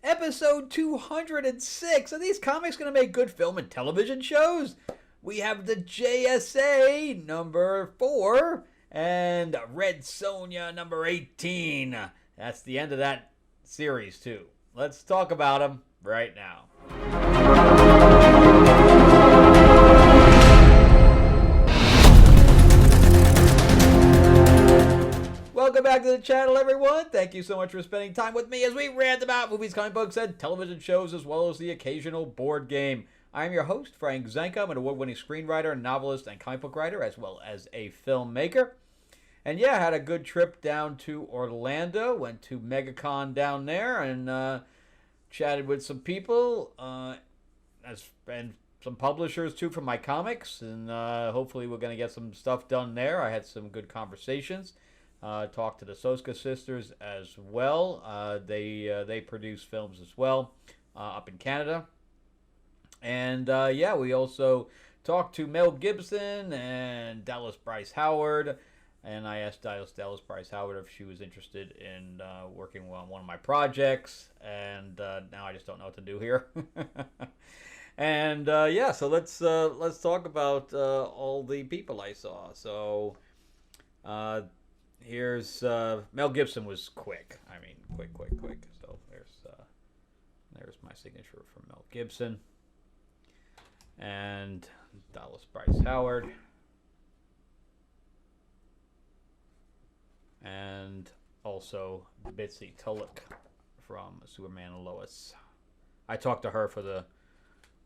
Episode 206. Are these comics going to make good film and television shows? We have the JSA number 4 and Red Sonja number 18. That's the end of that series, too. Let's talk about them right now. Welcome back to the channel, everyone. Thank you so much for spending time with me as we rant about movies, comic books, and television shows, as well as the occasional board game. I'm your host, Frank Zanca. I'm an award-winning screenwriter, novelist, and comic book writer, as well as a filmmaker. And yeah, I had a good trip down to Orlando. Went to MegaCon down there and chatted with some people and some publishers, too, from my comics. And hopefully we're going to get some stuff done there. I had some good conversations. Talked to the Soska sisters as well. They produce films as well up in Canada. And yeah, we also talked to Mel Gibson and Dallas Bryce Howard. And I asked Dallas Bryce Howard if she was interested in working on one of my projects. And now I just don't know what to do here. And yeah, so let's talk about all the people I saw. So here's Mel Gibson was quick. I mean, quick. So there's my signature for Mel Gibson and Dallas Bryce Howard and also Bitsy Tulloch from Superman and Lois. I talked to her for the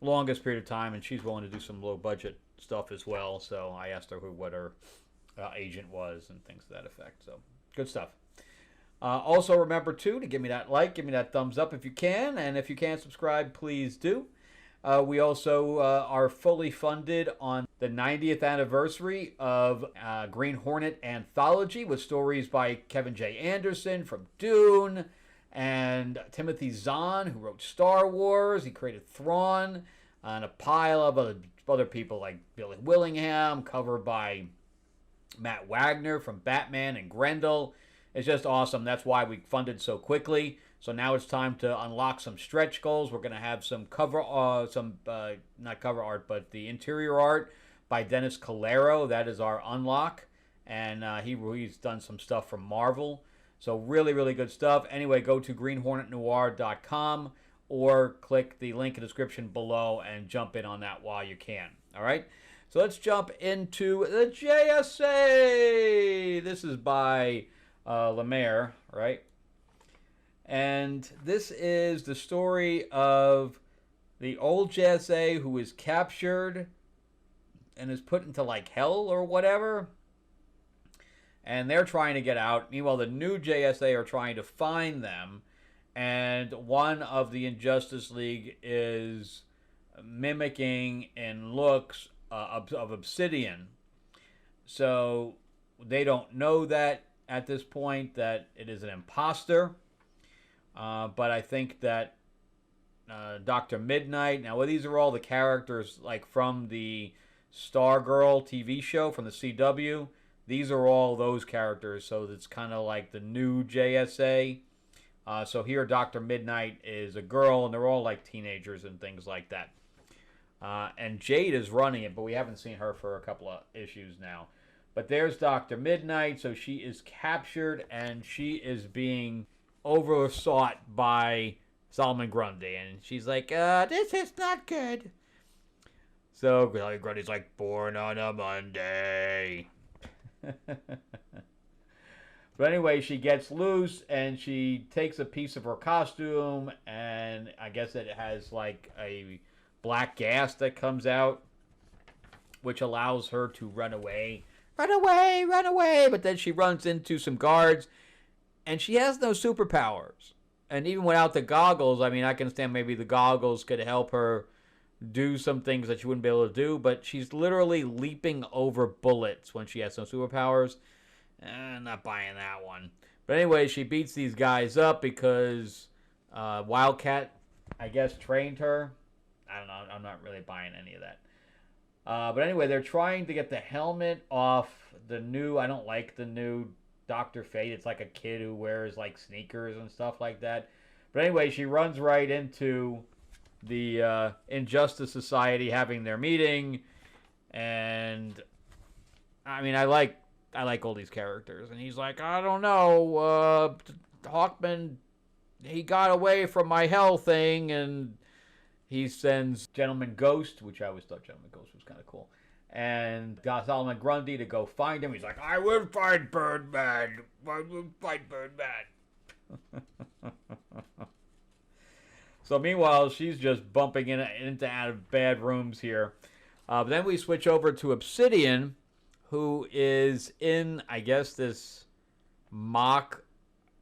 longest period of time, and she's willing to do some low budget stuff as well. So I asked her what her agent was and things to that effect. So good stuff. Also remember too to give me that like, give me that thumbs up if you can, and if you can't subscribe, please do. We also are fully funded on the 90th anniversary of Green Hornet Anthology with stories by Kevin J. Anderson from Dune and Timothy Zahn, who wrote Star Wars. He created Thrawn, and a pile of other people like Billy Willingham, covered by Matt Wagner from Batman and Grendel. It's just awesome. That's why we funded so quickly. So now it's time to unlock some stretch goals. We're going to have some not cover art, but the interior art by Dennis Calero. That is our unlock. And he's done some stuff from Marvel. So really, really good stuff. Anyway, go to greenhornetnoir.com or click the link in the description below and jump in on that while you can. All right? So let's jump into the JSA. This is by Lemire, right? And this is the story of the old JSA who is captured and is put into like hell or whatever. And they're trying to get out. Meanwhile, the new JSA are trying to find them. And one of the Injustice League is mimicking in looks of Obsidian. So they don't know that at this point that it is an imposter. But I think that Dr. Midnight. Now, well, these are all the characters like from the Stargirl TV show from the CW. These are all those characters. So it's kind of like the new JSA. So here, Dr. Midnight is a girl, and they're all like teenagers and things like that. And Jade is running it, but we haven't seen her for a couple of issues now. But there's Dr. Midnight, so she is captured, and she is being oversought by Solomon Grundy. And she's like, this is not good. So Grundy's like, born on a Monday. But anyway, she gets loose, and she takes a piece of her costume, and I guess it has like a black gas that comes out, which allows her to run away. Run away! But then she runs into some guards, and she has no superpowers. And even without the goggles, I mean, I can understand maybe the goggles could help her do some things that she wouldn't be able to do, but she's literally leaping over bullets when she has no superpowers. Not buying that one. But anyway, she beats these guys up because Wildcat, I guess, trained her. I don't know. I'm not really buying any of that. But anyway, they're trying to get the helmet off the new... I don't like the new Dr. Fate. It's like a kid who wears like sneakers and stuff like that. But anyway, she runs right into the Injustice Society having their meeting, and I mean, I like all these characters, and he's like, I don't know, Hawkman, he got away from my hell thing, and he sends Gentleman Ghost, which I always thought Gentleman Ghost was kind of cool, and Solomon Grundy to go find him. He's like, I will find Birdman. I will find Birdman. So meanwhile, she's just bumping into out of bad rooms here. But then we switch over to Obsidian, who is in, I guess, this mock,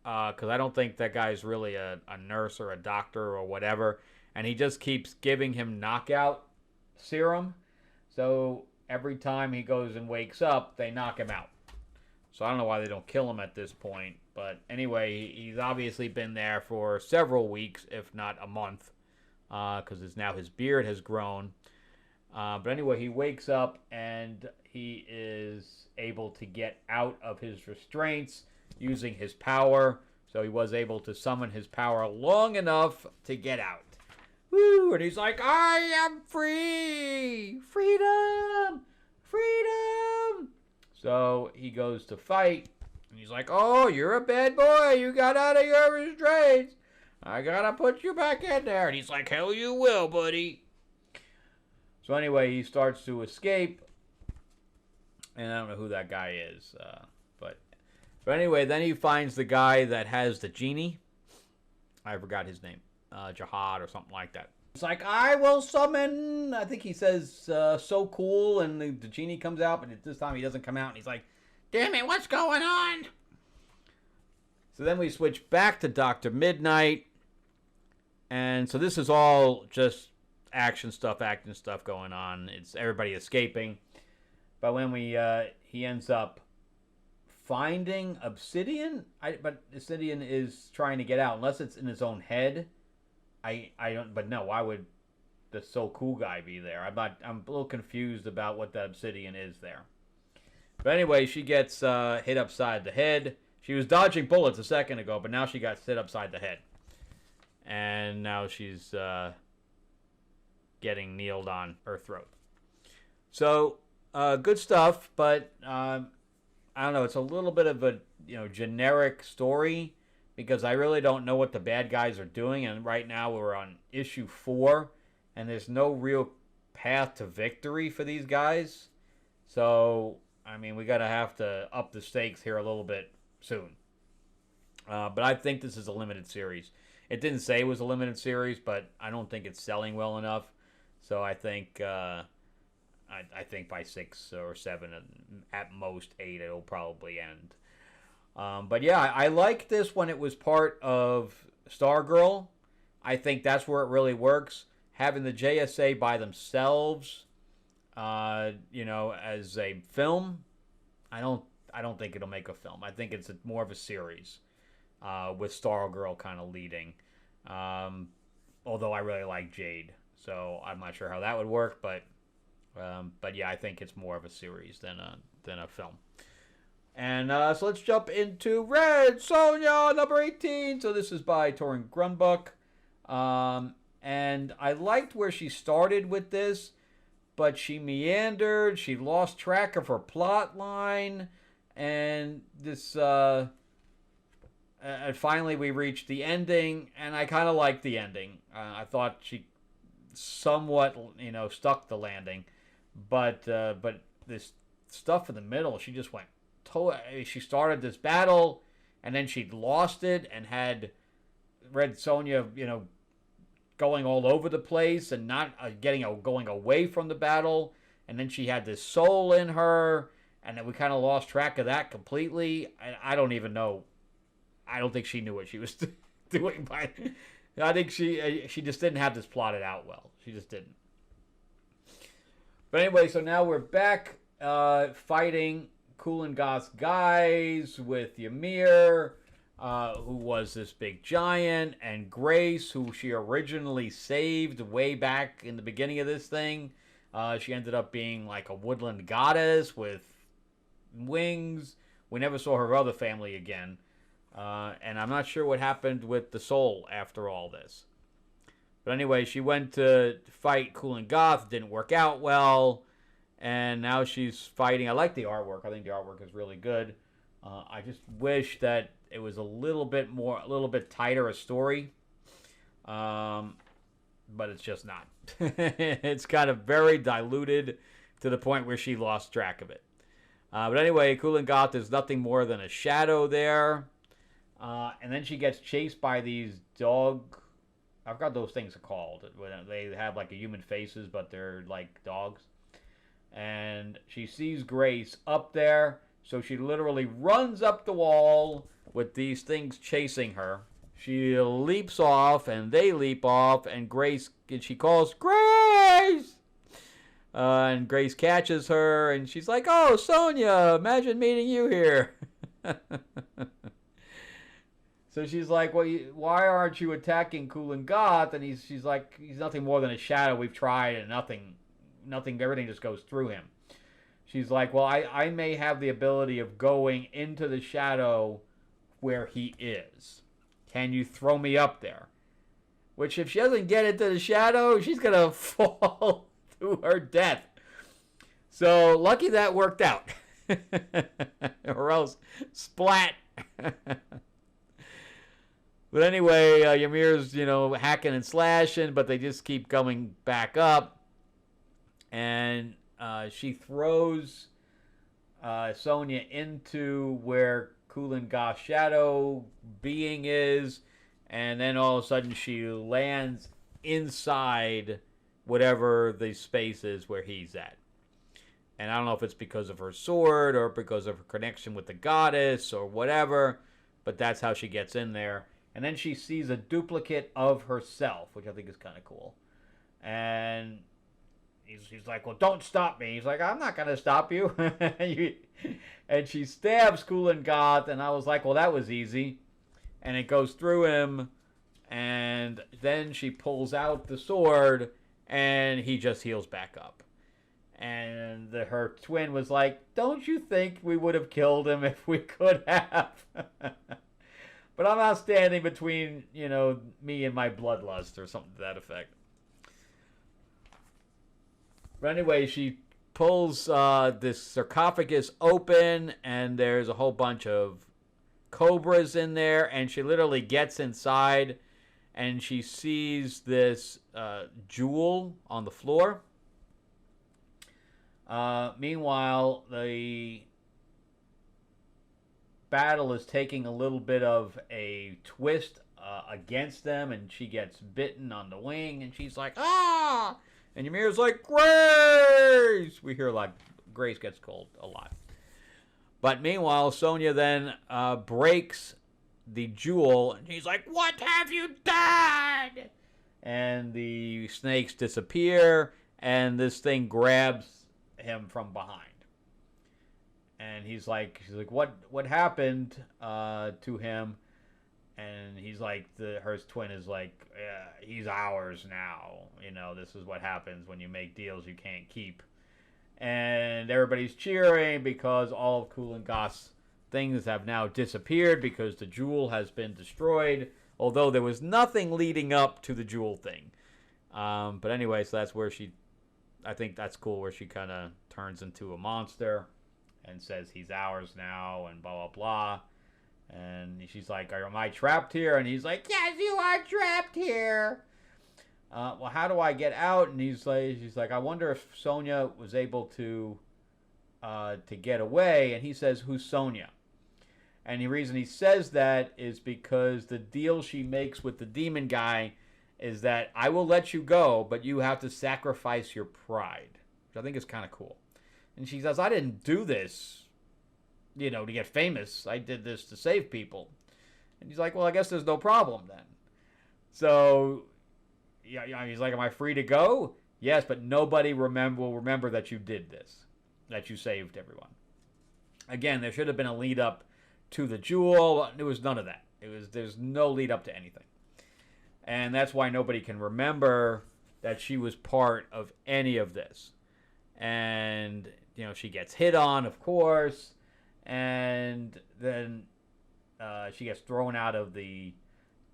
because I don't think that guy's really a nurse or a doctor or whatever, and he just keeps giving him knockout serum. So every time he goes and wakes up, they knock him out. So I don't know why they don't kill him at this point. But anyway, he's obviously been there for several weeks, if not a month, because now his beard has grown. But anyway, he wakes up and he is able to get out of his restraints using his power. So he was able to summon his power long enough to get out. Woo! And he's like, I am free! Freedom! Freedom! So he goes to fight, and he's like, oh, you're a bad boy. You got out of your restraints. I gotta put you back in there. And he's like, hell you will, buddy. So anyway, he starts to escape, and I don't know who that guy is. But anyway, then he finds the guy that has the genie. I forgot his name. Jihad or something like that. It's like, I will summon, I think he says, so cool, and the genie comes out, but this time he doesn't come out, and he's like, damn it, what's going on? So then we switch back to Dr. Midnight, and so this is all just action stuff going on. It's everybody escaping, but when he ends up finding Obsidian, but Obsidian is trying to get out, unless it's in his own head. I don't, but no, why would the so cool guy be there? I'm a little confused about what the Obsidian is there. But anyway, she gets hit upside the head. She was dodging bullets a second ago, but now she got hit upside the head. And now she's getting kneeled on her throat. So, good stuff, but I don't know, it's a little bit of a generic story, because I really don't know what the bad guys are doing, and right now we're on issue 4, and there's no real path to victory for these guys. So, I mean, we gotta have to up the stakes here a little bit soon. But I think this is a limited series. It didn't say it was a limited series, but I don't think it's selling well enough. So I think I think by 6 or 7, at most 8, it'll probably end. But yeah, I liked this when it was part of Stargirl. I think that's where it really works. Having the JSA by themselves, as a film, I don't think it'll make a film. I think it's more of a series, with Stargirl kind of leading. Although I really like Jade, so I'm not sure how that would work. But yeah, I think it's more of a series than a film. And so let's jump into Red Sonja, number 18. So this is by Torrin Grunbuck. And I liked where she started with this, but she meandered. She lost track of her plot line. And this... and finally we reached the ending, and I kind of liked the ending. I thought she somewhat, stuck the landing. But this stuff in the middle, she just went... She started this battle, and then she lost it, and had Red Sonja, going all over the place, and not going away from the battle. And then she had this soul in her, and then we kind of lost track of that completely. I don't even know. I don't think she knew what she was doing. I think she just didn't have this plotted out well. She just didn't. But anyway, so now we're back fighting Kulan Goth's guys with Ymir, who was this big giant, and Grace, who she originally saved way back in the beginning of this thing. She ended up being like a woodland goddess with wings. We never saw her other family again. And I'm not sure what happened with the soul after all this. But anyway, she went to fight Cool Goth. Didn't work out well. And now she's fighting. I like the artwork. I think the artwork is really good. I just wish that it was a little bit tighter a story. But it's just not. It's kind of very diluted to the point where she lost track of it. But anyway, Cool Goth is nothing more than a shadow there. And then she gets chased by these dog... I forgot those things are called. They have like a human faces, but they're like dogs. And she sees Grace up there, so she literally runs up the wall with these things chasing her. She leaps off, and they leap off, and she calls, Grace! And Grace catches her, and she's like, oh, Sonja, imagine meeting you here. So she's like, well, why aren't you attacking Cool Goth? And she's like, he's nothing more than a shadow. We've tried, and nothing, everything just goes through him. She's like, well, I may have the ability of going into the shadow where he is. Can you throw me up there? Which, if she doesn't get into the shadow, she's going to fall to her death. So, lucky that worked out. Or else, splat. But anyway, Ymir's, hacking and slashing, but they just keep coming back up. And she throws Sonja into where Cool Goth's shadow being is, and then all of a sudden she lands inside whatever the space is where he's at. And I don't know if it's because of her sword or because of her connection with the goddess or whatever, but that's how she gets in there. And then she sees a duplicate of herself, which I think is kind of cool. And he's like, well, don't stop me. He's like, I'm not going to stop you. And she stabs Cool Goth, and I was like, well, that was easy. And it goes through him, and then she pulls out the sword, and he just heals back up. And her twin was like, don't you think we would have killed him if we could have? But I'm not standing between, me and my bloodlust or something to that effect. But anyway, she pulls this sarcophagus open, and there's a whole bunch of cobras in there, and she literally gets inside, and she sees this jewel on the floor. Meanwhile, the battle is taking a little bit of a twist against them, and she gets bitten on the wing, and she's like, ah! And Ymir's like, Grace! We hear like Grace gets called a lot. But meanwhile, Sonja then breaks the jewel, and he's like, what have you done? And the snakes disappear, and this thing grabs him from behind. And she's like, what happened to him? And he's like, her twin is like, yeah, he's ours now. This is what happens when you make deals you can't keep. And everybody's cheering because all of Cool Goth's things have now disappeared because the jewel has been destroyed. Although there was nothing leading up to the jewel thing. But anyway, so that's where I think that's cool, where she kind of turns into a monster and says he's ours now and blah, blah, blah. And she's like, am I trapped here? And he's like, yes, you are trapped here. Well, how do I get out? And she's like, I wonder if Sonja was able to get away. And he says, who's Sonja? And the reason he says that is because the deal she makes with the demon guy is that I will let you go, but you have to sacrifice your pride, which I think is kind of cool. And she says, I didn't do this, to get famous. I did this to save people. And he's like, well, I guess there's no problem then. So, yeah, he's like, am I free to go? Yes, but nobody will remember that you did this, that you saved everyone. Again, there should have been a lead up to the jewel. There was none of that. There's no lead up to anything. And that's why nobody can remember that she was part of any of this. And, she gets hit on, of course. And then she gets thrown out of the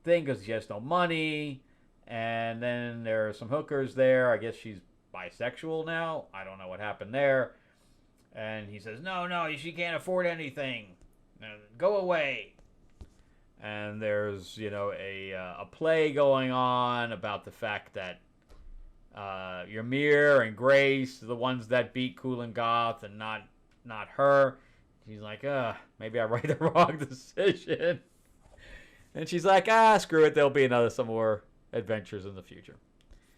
thing because she has no money. And then there are some hookers there. I guess she's bisexual now. I don't know what happened there. And he says, no, she can't afford anything. Go away. And there's, a play going on about the fact that Ymir and Grace are the ones that beat Cool and Goth and not her. She's like, maybe I made the wrong decision. And she's like, screw it. There'll be some more adventures in the future.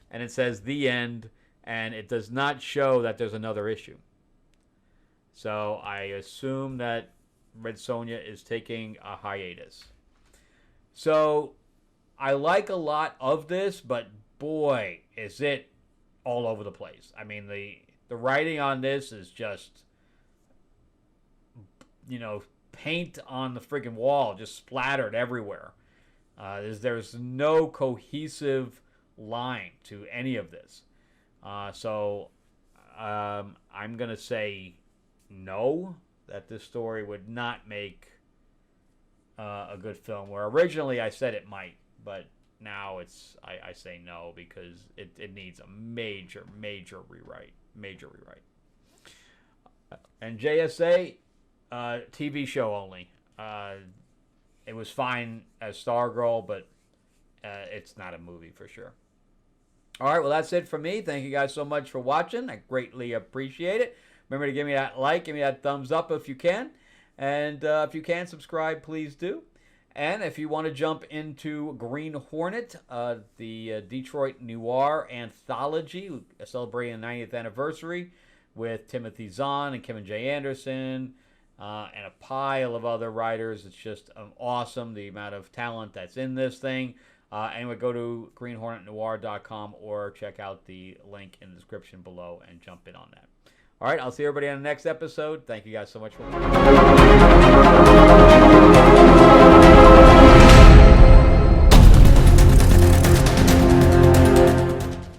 And it says the end, and it does not show that there's another issue. So I assume that Red Sonja is taking a hiatus. So I like a lot of this, but boy, is it all over the place. I mean, the writing on this is just, paint on the freaking wall, just splattered everywhere. There's no cohesive line to any of this. So I'm going to say no, that this story would not make a good film, where originally I said it might, but now I say no, because it needs a major rewrite. And JSA, TV show only. It was fine as Stargirl, but it's not a movie for sure. All right, well, that's it for me. Thank you guys so much for watching. I greatly appreciate it. Remember to give me that like, give me that thumbs up if you can. And if you can subscribe, please do. And if you want to jump into Green Hornet, the Detroit Noir anthology, celebrating the 90th anniversary with Timothy Zahn and Kevin J. Anderson, and a pile of other writers. It's just awesome, the amount of talent that's in this thing. Anyway, go to greenhornetnoir.com or check out the link in the description below and jump in on that. All right, I'll see everybody on the next episode. Thank you guys so much for watching.